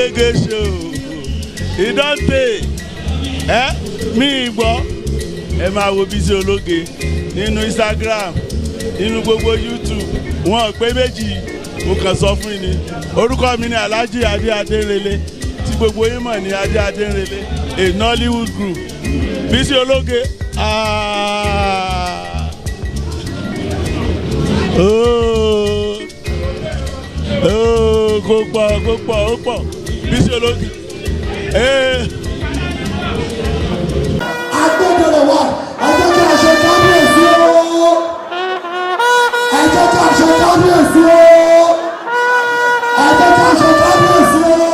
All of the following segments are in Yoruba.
Ológe show ìdọ́tẹ̀ mi gbọ́ ẹ máa wo Bísí Ológe nínú Instagram nínú gbogbo YouTube wọn pé méjì mo kàn sọ fún yín ni orúkọ mi ni Alhaji Adé Adérẹlé tí gbogbo yín mọ̀ ní Adé Adérẹlé a Nollywood group Bísí Ológe kó pọ̀ Bísí Ológe. Agbẹ́bẹ̀rẹ̀ wa ẹjọ́ tí a ṣe kábíyèsí o ẹjọ́ tí a ṣe kábíyèsí o ẹjọ́ tí a ṣe kábíyèsí o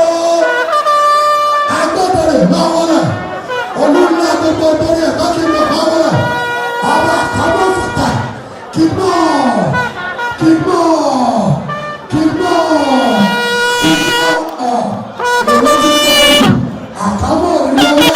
agbẹ́bẹ̀rẹ̀ máa wọlé olúńlá gbogbo torí ẹ̀ bá kí n lọ máa wọlé ọba àkàbọ̀ fàtà kì í mọ̀ kì í mọ̀ kì í mọ̀ kì í mọ̀ àkàbọ̀ ìlú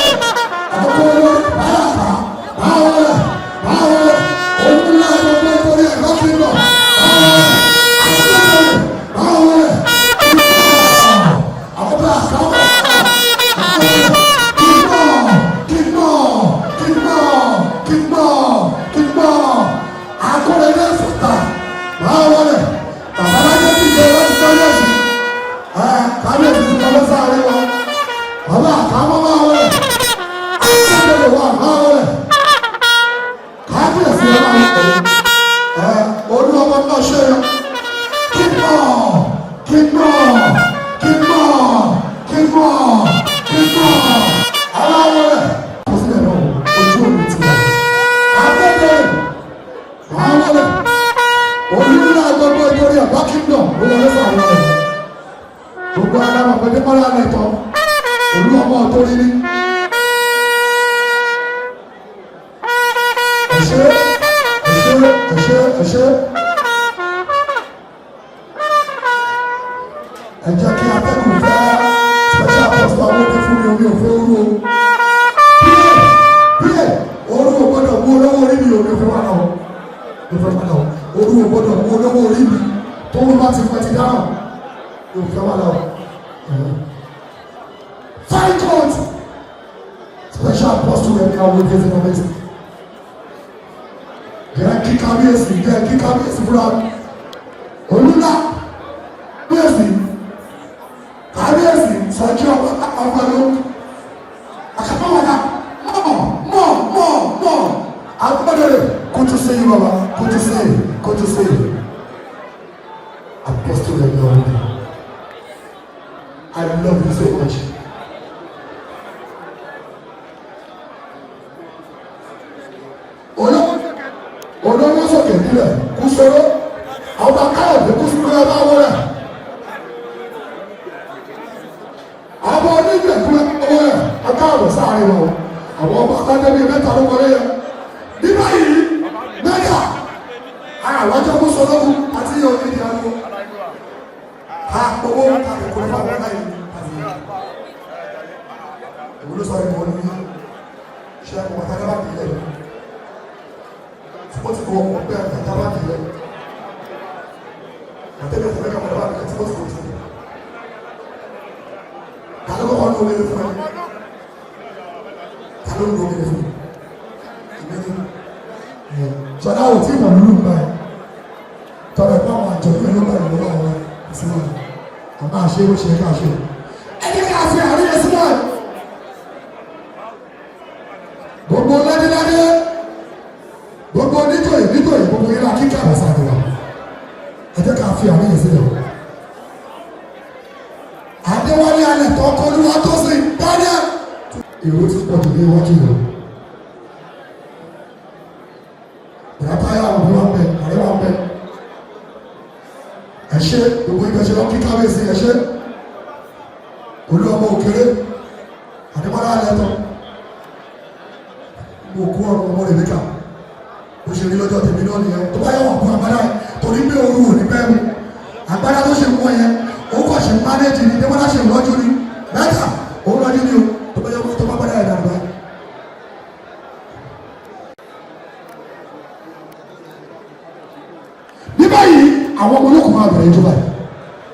àwọn ọmọ olókùn máa bẹ̀rẹ̀ ìjọba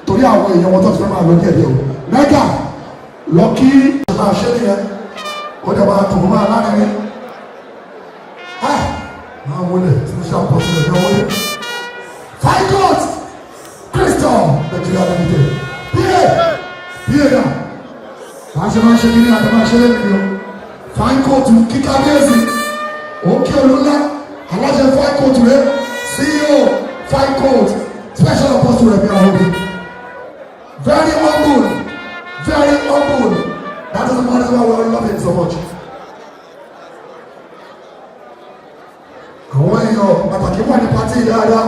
torí àwọn èèyàn wọn tó ti fẹ́ máa lọ díẹ̀ díẹ̀ o mẹ́gà lọ́kì máa ṣe nìyẹn ó dẹ̀ máa tò máa láàrin máa wọlé tí mo ṣe àpọ̀tù rẹ̀ náà wọlé. Fine Court Crystal Nigeria Limited bíyè náà máa ṣe kí ni àti máa ṣe lé nìyẹn. Fine Court kíkà bíyèsí òkè olúńlá aláṣẹ Fine Court rẹ CEO Fine Court special apostle rẹ bí àwọn òbí very humble. Very humble. That is why we love him so much. Àwọn èèyàn pàtàkì wà ní pàtí dáadáa.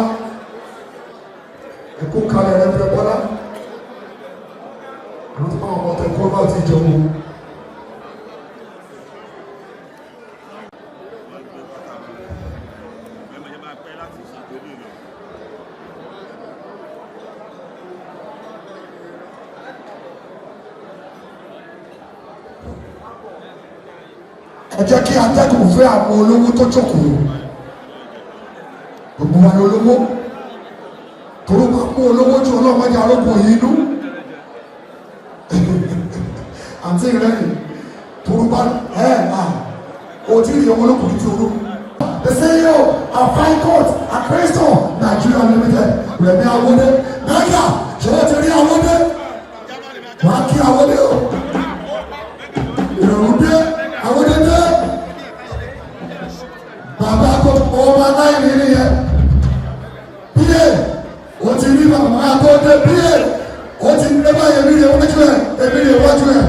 Ẹ̀kú kalẹ̀ rẹ̀ fẹ́ bọ́lá. Àwọn tó máa ń bọ̀tẹ̀ kó bá ti jẹun. Ẹ jẹ́ kí atẹ́gùn fẹ́ àwọn olówó tó jókòó. Gbogbo wa ni olówó. Tòró máa mú olówó tí ọlọ́mọdé arógbó yìí inú. Àǹtí rẹ̀ ni tòró bá òtí ìyẹn wọn lókùnrin tí oró. The CEO of Fine Court at Crystal Nigeria Limited Rẹ̀mí Awódé. Mẹ́gà ṣe wọ́n ti rí Awódé. Wọ́n á kí Awódé o. Ìrọ̀rùn dé. Awódé dé. Bàbá kò ọmọ aláìní nìyẹn. Bíyè o ti rí bàbá tó dé bíyè o ti rí báyìí èmi rè wájú ẹ̀ èmi rè wájú ẹ̀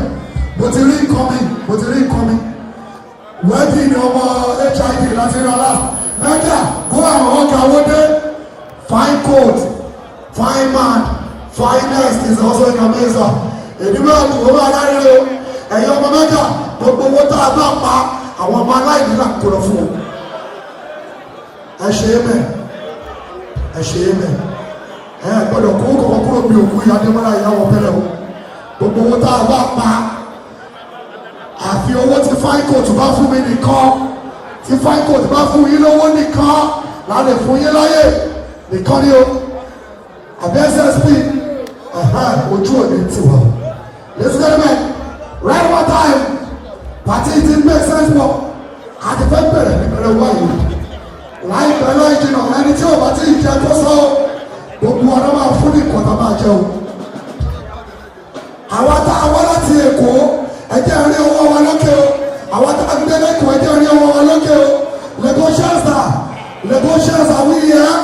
mo ti rí nǹkan mi. Wẹ́ẹ̀dì ni ọmọ HIV láti rà lá. Mẹ́ta kó àwọn ọkọ̀ Awódé. Fine Court, fine man, finest is also in Ameza. Èdè máa kú ọmọ aláìní o. Ẹ̀yin ọmọ mẹ́ta gbogbo owó tá a bá pa àwọn ọmọ aláìní là kó lọ fún wọn. Ẹ ṣe é mẹ́ gbọ́dọ̀ kó kọ̀kọ́ kúrò bí òkú ìyá Adémọ́lá ìyàwó tẹ́lẹ̀ o. Gbogbo owó tá a bá pa àfi owó tí Fine Court bá fún mi nìkan tí Fine Court bá fún yín lówó nìkan lálẹ́ fún yín láyè nìkan ni o. Àbí SSP ojú òní tiwa. Listen to me. Right over time, party it didn't make sense for. Àti fẹ́ bẹ̀rẹ̀ níbẹ̀rẹ̀ wáyé. Láìpẹ́ láì jìnnà ẹni tí ò bá ti jẹ tó sọ gbogbo ọ̀nà máa fún ní ìkọ̀tà máa jẹ o. Àwa tá a wá láti Èkó ẹjẹ́ rí owó wa lókè o. Àwa tá a gbé lẹ́kọ̀ọ́ ẹjẹ́ rí owó wa lókè o. Lagosians are we here?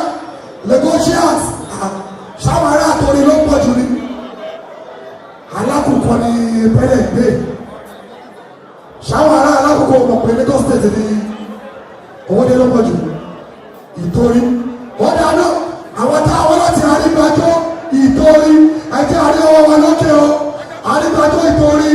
Lagosians ṣáwọn ará àtòrí ló pọ̀ jù ní. Alákùnkọ ni pẹ́lẹ́ gbé. Ṣáwọn ará alákùnkọ mọ̀ pé Lagos State ni owó dé ló pọ̀ jù. Ìtorí wọ́n dáná àwọn tá a wọ́n láti Àrígbájọ́ Ìtorí ẹjẹ́ àrí ọwọ́ wa lókè o. Àrígbájọ́ Ìtorí.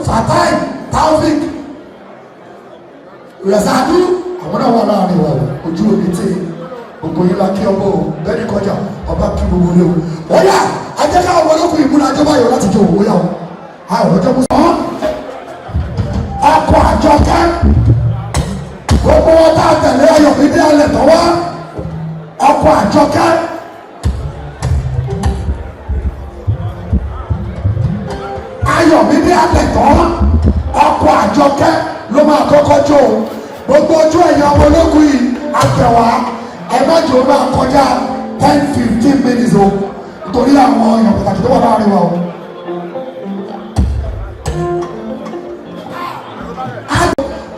Fatai Taofik Razadu àwọn náà wà láàrin wa ojú òní tí gbogbo yín la kí ọmọ o bẹ́ẹ̀ni kọjá ọba kí gbogbo ilé o. Wọ́n yà ajẹ́ ká àwọn olókùn ìmúra àjọba yọ̀ láti jẹ òwò yà o. Àwọn ọjọ́ mú sọ. Ọkọ̀ Àjọkẹ́ gbogbo wọn tá a tẹ̀lé Ayọ̀mídé alẹ̀ tọ́ wá. Ọkọ̀ Àjọkẹ́. Ayọ̀mídé àtẹ̀tọ́ ọkọ̀ Àjọkẹ́ ló máa kọ́kọ́ jó o. Gbogbo ojú ẹ̀yà ọmọ ológun yìí àtẹ̀wá ẹ má jò máa kọjá 10-15 minutes o nítorí àwọn èèyàn pàtàkì tó wà láàrin wa o.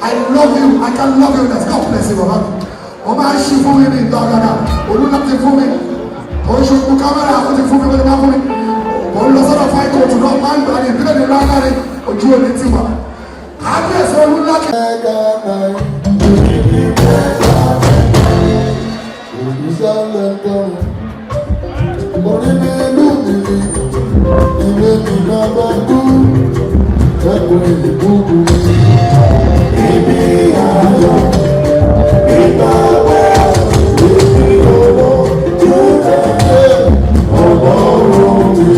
I love you, I can love you, that's not blessing baba mi. O máa ń ṣí fún mi ní ìtọ́ ọ̀gá olúna ti fún mi oṣù kámẹ́rà ó ti fún mi wọ́n ti máa fún mi. Mo ń lọ sọ́dọ̀ Fine Court náà máa ń gbà ní ìbílẹ̀ ní lágbára ojú omi ti wà. Kábíyèsí olúna kẹ́. Orí mi ìlú mi ìwé mi bàbá kú ẹkùn ìbúkú ibi ayọ̀ ìgbàgbọ́ ibi owó tó tẹ̀lé ọgọ́rùn-ún mi.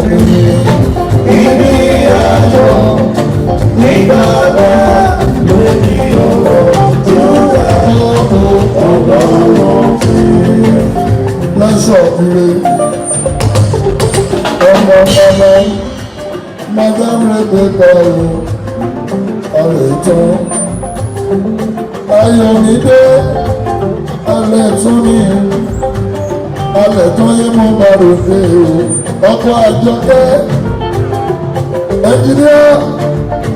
mi ibi ayọ̀ nígbà bẹ́ẹ̀ lórí ọ̀rọ̀ tó dá ọlọ́run fi. lọ́sọ̀ ire ọmọ madam Rebecca ọ̀rẹ́ tán Ayọ̀mídé alẹ́ tún ní alẹ́ tán yé mo bá ròde o ọkọ̀ Àjọkẹ́ ẹnjìníà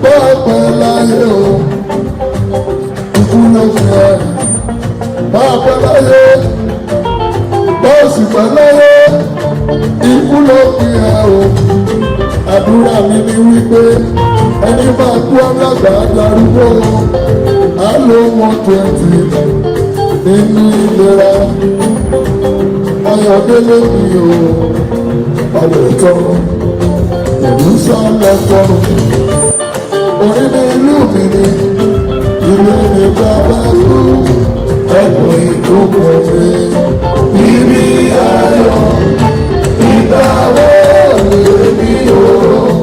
bá pẹ́ láyé o ikú ló fi ẹ bá pẹ́ láyé bá sì pẹ́ láyé ikú ló fi ẹ o àdúrà mi ni wípé ẹni bá kú ọlọ́gbà darúgbó á ló 120 nínú ìlera Ayọ̀délé mi o ọ̀lẹ̀ tán ìlú sálẹ̀ tọrùn orí ní ìlú mi ni ilé mi bá bá kú ẹ̀kọ́ ìdókòó mi.